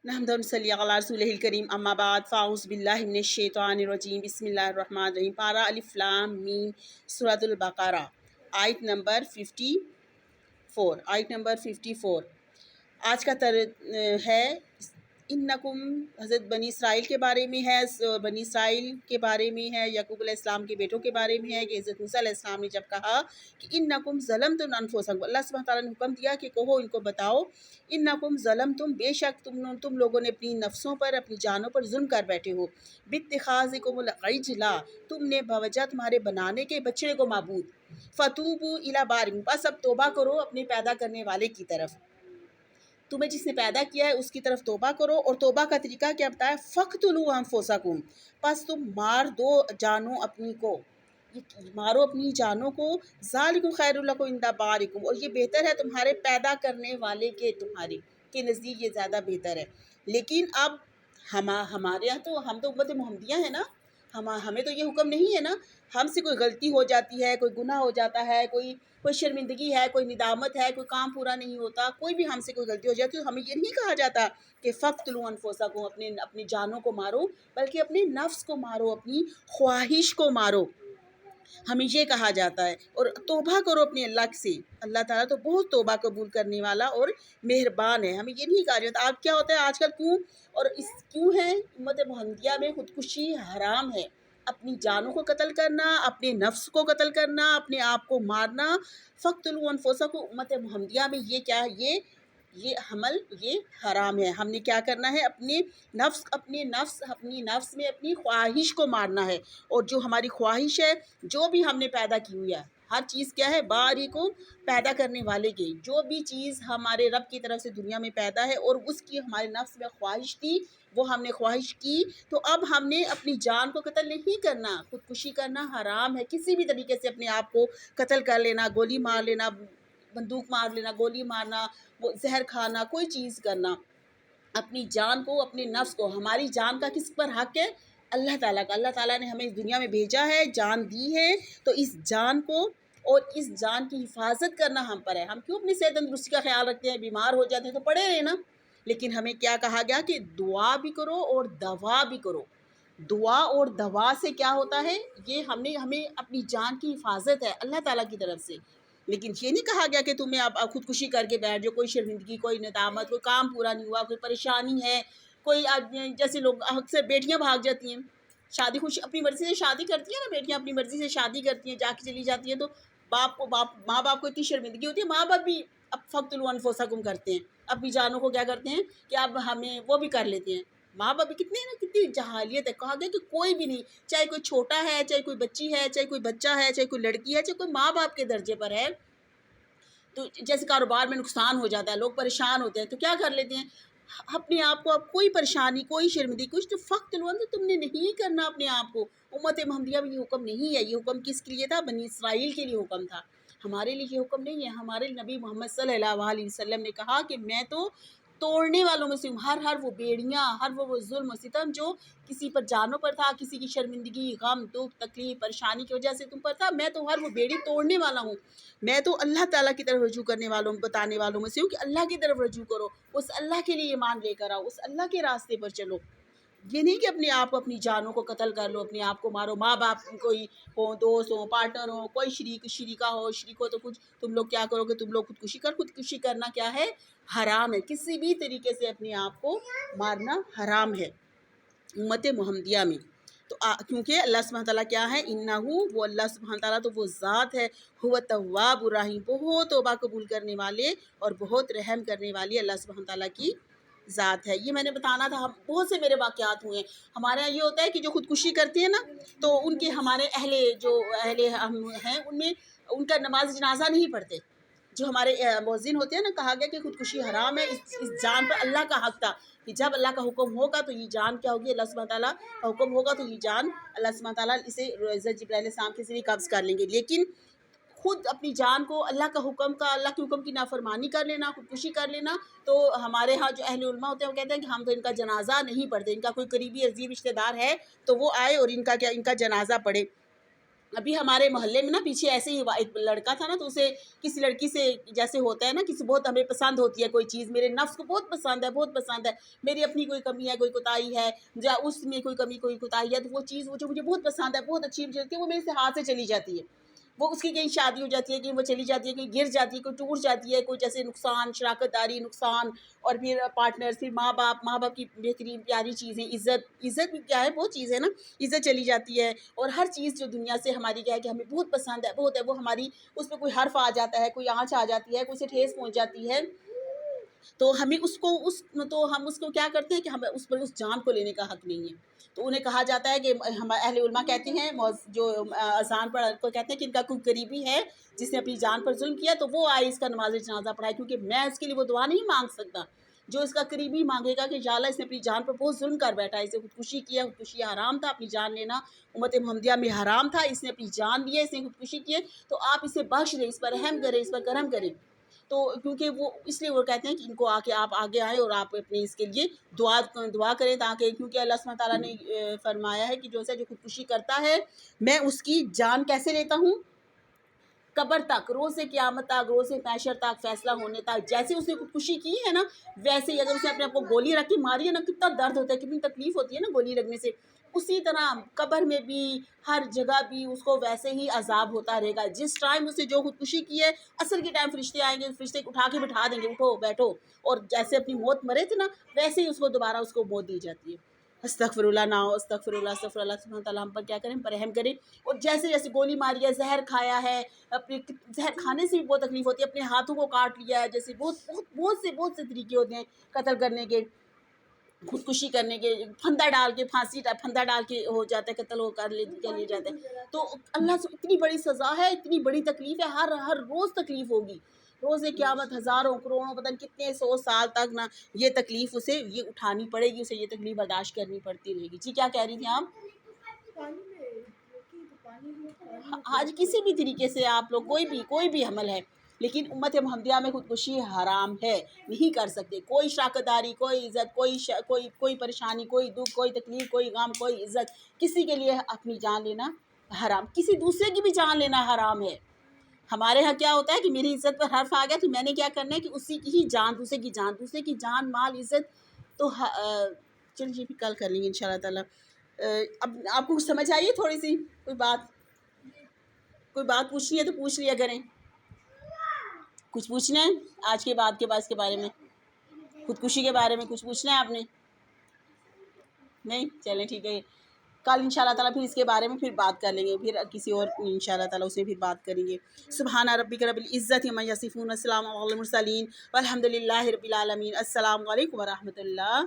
नहमदुन व नसल्ली अला रसूलिहिल करीम अम्मा बाद फ़ाऊज़ बिल्लाहि मिनश शैतानिर रजीम बिस्मिल्लाहिर रहमानिर रहीम। पारा अलिफ लाम मीम सूरतुल बक़रा आयत नंबर 54। आज का है इन्नकुम, हज़रत बनी इसराइल के बारे में है, बनी इसराइल के बारे में है, याकूब अलैहिस्सलाम के बेटों के बारे में है कि हज़रत मूसा अलैहिस्सलाम ने जब कहा कि इन्नकुम ज़लमतुम अनफुसकुम, अल्लाह सुब्हानहू तआला ने हुक्म दिया कि कहो इनको बताओ, इन्नकुम ज़लमतुम, बेशक तुम लोगों ने अपनी नफ्सों पर, अपनी जानों पर जुल्म कर बैठे हो, बित्तिखाज़िकुमुल इज्ला, तुमने बवजह तुम्हारे बनाने के बछड़े को माबूद, फ़तूबू इला बारिकुम, बस अब तौबा करो अपने पैदा करने वाले की तरफ, तुम्हें जिसने पैदा किया है उसकी तरफ तौबा करो। और तौबा का तरीका क्या बताया, फ़क़्तुलू अनफुसकुम, बस तुम मार दो जानो अपनी को, मारो अपनी जानों को, ज़ालिकुम खैरुल लकुम इंदा बारिकुम, और ये बेहतर है तुम्हारे पैदा करने वाले के, तुम्हारे के नज़दीक ये ज़्यादा बेहतर है। लेकिन अब हमारे यहाँ तो हम तो उम्मत मोहम्मदिया है ना, हमें तो ये हुक्म नहीं है ना, हमसे कोई गलती हो जाती है, कोई गुनाह हो जाता है, कोई शर्मिंदगी है, कोई निदामत है, कोई काम पूरा नहीं होता, कोई भी हमसे कोई गलती हो जाती है, तो हमें ये नहीं कहा जाता कि फ़क़्तुलू अनफुसकुम, अपनी जानों को मारो, बल्कि अपने नफ्स को मारो, अपनी ख्वाहिश को मारो, हमें ये कहा जाता है। और तौबा करो अपने अल्लाह से, अल्लाह ताला तो बहुत तौबा कबूल करने वाला और मेहरबान है, हमें ये नहीं कहा जाता। अब क्या होता है आजकल, क्यों है उम्मत मोहम्मदिया में खुदकुशी हराम है, अपनी जानों को कत्ल करना, अपने नफ्स को कत्ल करना, अपने आप को मारना, फ़क़्तुलू अनफुसकुम, उम्मत मोहम्मदिया में ये क्या है, ये हराम है। हमने क्या करना है, अपनी नफ्स में अपनी ख्वाहिश को मारना है। और जो हमारी ख्वाहिश है, जो भी हमने पैदा की हुई है, हर चीज़ क्या है, बारी को पैदा करने वाले की, जो भी चीज़ हमारे रब की तरफ से दुनिया में पैदा है और उसकी हमारे नफ्स में ख्वाहिश थी, वो हमने ख्वाहिश की, तो अब हमने अपनी जान को कत्ल नहीं करना। खुदकुशी करना हराम है, किसी भी तरीके से अपने आप को कत्ल कर लेना, गोली मार लेना, बंदूक मार लेना, गोली मारना, वो जहर खाना, कोई चीज़ करना, अपनी जान को, अपने नफ्स को, हमारी जान का किस पर हक है, अल्लाह ताला का। अल्लाह ताला ने हमें इस दुनिया में भेजा है, जान दी है, तो इस जान को और इस जान की हिफाजत करना हम पर है। हम क्यों अपनी सेहत तंदुरुस्ती का ख्याल रखते हैं, बीमार हो जाते हैं तो पड़े रहे ना, लेकिन हमें क्या कहा गया कि दुआ भी करो और दवा भी करो। दुआ और दवा से क्या होता है, ये हमें अपनी जान की हिफाजत है अल्लाह ताला की तरफ से। लेकिन ये नहीं कहा गया कि तुम्हें आप खुदकुशी करके बैठ जाओ, कोई शर्मिंदगी, कोई नदामत, कोई काम पूरा नहीं हुआ, कोई परेशानी है, कोई जैसे लोग अक्सर बेटियां भाग जाती हैं, शादी खुश अपनी मर्ज़ी से शादी करती हैं ना, बेटियां अपनी मर्ज़ी से शादी करती हैं, जाके चली जाती हैं, तो माँ बाप को इतनी शर्मिंदगी होती है, माँ बाप भी अब फ़क़्तुलू अनफुसकुम करते हैं, अपनी जानों को क्या करते हैं कि अब हमें वो भी कर लेते हैं। माँ बाप कितनी जहालियत है, कहा गया कि कोई भी नहीं, चाहे कोई छोटा है, चाहे कोई बच्ची है, चाहे कोई बच्चा है, चाहे कोई लड़की है, चाहे कोई माँ बाप के दर्जे पर है, तो जैसे कारोबार में नुकसान हो जाता है, लोग परेशान होते हैं, तो क्या कर लेते हैं, अपने आप को, अब कोई परेशानी, कोई शर्मिंदगी, कुछ तो फ़क़्तुलू, तुमने नहीं करना अपने आप को। उम्मत मोहम्मदिया में ये हुक्म नहीं है, ये हुक्म किसके लिए था, बनी इसराइल के लिए हुक्म था, हमारे लिए ये हुक्म नहीं है। हमारे नबी मोहम्मद सल्लल्लाहु अलैहि वसल्लम ने कहा कि मैं तो तोड़ने वालों में से हूँ, हर वो बेड़ियाँ, हर वो जुल्म सितम जो किसी पर जानों पर था, किसी की शर्मिंदगी, गम, दुख, तकलीफ, परेशानी की वजह से तुम पर था, मैं तो हर वो बेड़ी तोड़ने वाला हूँ। मैं तो अल्लाह ताला की तरफ रजू करने वालों, बताने वालों में से हूँ कि अल्लाह की तरफ रजू करो, उस अल्लाह के लिए ईमान लेकर आओ, उस अल्लाह के रास्ते पर चलो। ये नहीं कि अपने आप को, अपनी जानों को कत्ल कर लो, अपने आप को मारो। माँ बाप कोई हो, दोस्त हो, पार्टनर हो, कोई शरीका हो, शरीक हो, तो कुछ तुम लोग क्या करोगे, तुम लोग खुदकुशी करना क्या है, हराम है। किसी भी तरीके से अपने आप को मारना हराम है उम्मत मोहम्मदिया में। तो क्योंकि अल्लाह सुब्हानहू तआला क्या है, इन्नहू, वो अल्लाह सुब्हानहू तआला तो वो ज़ात है, हुव तव्वाबुर रहीम, बहुत तौबा कबूल करने वाले और बहुत रहम करने वाली अल्लाह सुब्हानहू तआला की ज़ात है। ये मैंने बताना था, हम बहुत से मेरे वाक़यात हुए हैं। हमारे यहाँ ये होता है कि जो खुदकुशी करते हैं ना, तो उनके हमारे अहले हम हैं, उनमें उनका नमाज जनाजा नहीं पढ़ते। जो हमारे मुअज़्ज़िन होते हैं ना, कहा गया कि खुदकुशी हराम है, इस जान पर अल्लाह का हक़ था कि जब अल्लाह का हुक्म होगा तो ये जान क्या होगी, अल्लाह सुब्हानहू तआला का हुक्म होगा तो ये जान अल्लाह सुब्हानहू तआला इसे हज़रत जिब्राइल अलैहिस्सलाम के ज़रिए कब्ज़ कर लेंगे। लेकिन खुद अपनी जान को, अल्लाह के हुक्म की नाफरमानी कर लेना, खुदकुशी कर लेना, तो हमारे यहाँ जो अहले उलमा होते हैं वो कहते हैं कि हम तो इनका जनाजा नहीं पढ़ते, इनका कोई करीबी अजीब रिश्तेदार है तो वो आए और इनका जनाजा पढ़े। ابھی ہمارے محلے میں نا پیچھے ایسے ہی ایک لڑکا تھا نا، تو اسے کسی لڑکی سے جیسے ہوتا ہے نا، کسی بہت ہمیں پسند ہوتی ہے کوئی چیز، میرے نفس کو بہت پسند ہے، بہت پسند ہے، میری اپنی کوئی کمی ہے، کوئی کوتاہی ہے، یا اس میں کوئی کمی کوئی کوتاہی ہے، تو وہ چیز وہ جو مجھے بہت پسند ہے، بہت اچھی مجھے لگتی ہے، وہ میرے سے ہاتھ سے چلی جاتی ہے، وہ اس کی کہیں شادی ہو جاتی ہے، کہیں وہ چلی جاتی ہے، کہیں گر جاتی ہے، کوئی ٹوٹ جاتی ہے، کوئی جیسے نقصان، شراکت داری نقصان، اور پھر پارٹنر، پھر ماں باپ کی بہترین پیاری چیزیں، عزت بھی کیا ہے، بہت چیز ہے نا، عزت چلی جاتی ہے، اور ہر چیز جو دنیا سے ہماری کیا ہے کہ ہمیں بہت پسند ہے، بہت ہے، وہ ہماری اس پہ کوئی حرف آ جاتا ہے، کوئی آنچ آ جاتی ہے، کوئی سے ٹھیس پہنچ جاتی ہے، تو ہمیں ہم اس کو کیا کرتے ہیں کہ ہمیں اس پر اس جان کو لینے کا حق نہیں ہے۔ تو انہیں کہا جاتا ہے کہ اہل علماء کہتے ہیں، جو اذان پر کو کہتے ہیں کہ ان کا کوئی قریبی ہے جس نے اپنی جان پر ظلم کیا، تو وہ آئے اس کا نماز جنازہ پڑھائے، کیونکہ میں اس کے لیے وہ دعا نہیں مانگ سکتا۔ جو اس کا قریبی مانگے گا کہ یا اللہ اس نے اپنی جان پر بہت ظلم کر بیٹھا ہے، اسے خودکشی کیا، خودکشی حرام تھا، اپنی جان لینا امت محمدیہ میں حرام تھا، اس نے اپنی جان لی ہے، اس نے خودکشی کی ہے، تو آپ اسے بخش دیں، اس پر رحم کریں، اس پر کرم کریں۔ تو کیونکہ وہ اس لیے وہ کہتے ہیں کہ ان کو آپ آگے آئیں اور آپ اپنے اس کے لیے دعا کریں، تاکہ کیونکہ اللہ سبحانہ تعالیٰ نے فرمایا ہے کہ جو خودکشی کرتا ہے میں اس کی جان کیسے لیتا ہوں؟ قبر تک، روز قیامت تک، روز محشر تک، فیصلہ ہونے تک، جیسے اس نے خودکشی کی ہے نا، ویسے ہی اگر اس نے اپنے آپ کو گولی رکھ کے ماری ہے نا، کتنا درد ہوتا ہے، کتنی تکلیف ہوتی ہے نا گولی لگنے سے، اسی طرح قبر میں بھی، ہر جگہ بھی اس کو ویسے ہی عذاب ہوتا رہے گا۔ جس ٹائم اس نے جو خودکشی کی ہے، عصر کے ٹائم فرشتے آئیں گے، فرشتے اٹھا کے بٹھا دیں گے، اٹھو بیٹھو، اور جیسے اپنی موت مرے تھے نا، ویسے ہی اس کو دوبارہ اس کو موت دی جاتی ہے۔ استغفر اللہ نہ ہو، استغفر اللہ، استغفر اللہ، سبحانہ تعالیٰ ہم پر کیا کریں، پر رحم کریں، اور جیسے جیسے گولی ماری ہے، زہر کھایا ہے، اپنے زہر کھانے سے بھی بہت تکلیف ہوتی ہے، اپنے ہاتھوں کو کاٹ لیا ہے، جیسے بہت سے طریقے ہوتے ہیں قتل کرنے کے، خودکشی کرنے کے، پھندا ڈال کے پھندا ڈال کے ہو جاتا ہے، قتل ہو کر لے جاتا ہے، تو اللہ سے اتنی بڑی سزا ہے، اتنی بڑی تکلیف ہے، ہر روز تکلیف ہوگی، روز قیامت ہزاروں کروڑوں پتہ نہیں کتنے 100 سال تک نا یہ تکلیف اسے یہ اٹھانی پڑے گی، اسے یہ تکلیف برداشت کرنی پڑتی رہے گی۔ جی کیا کہہ رہی تھیں آپ؟ آج کسی بھی طریقے سے آپ لوگ کوئی بھی عمل ہے، لیکن امت محمدیہ میں خودکشی حرام ہے، نہیں کر سکتے، کوئی شراکت داری، کوئی عزت، کوئی پریشانی، کوئی دکھ، کوئی تکلیف، کوئی غم، کوئی عزت، کسی کے لیے اپنی جان لینا حرام، کسی دوسرے کی بھی جان لینا حرام ہے۔ ہمارے ہاں کیا ہوتا ہے کہ میری عزت پر حرف آ گیا تو میں نے کیا کرنا ہے کہ اسی کی ہی جان، دوسرے کی جان مال عزت، تو چلیے پھر کل کر لیں گے ان شاء اللہ تعالیٰ۔ اب آپ کو کچھ سمجھ آئیے تھوڑی سی کوئی بات پوچھنی ہے تو پوچھ لیا کریں، کچھ پوچھنا ہے آج کے بعد اس کے بارے میں، خودکشی کے بارے میں کچھ پوچھنا ہے آپ نے؟ نہیں، چلیں ٹھیک ہے، کل ان شاء اللہ تعالیٰ پھر اس کے بارے میں پھر بات کر لیں گے، پھر کسی اور ان شاء اللہ تعالیٰ اسے پھر بات کریں گے۔ سبحان ربک رب العزت عما یصفون، السلام علی المرسلین والحمد للہ رب العالمین۔ السلام علیکم ورحمۃ اللہ۔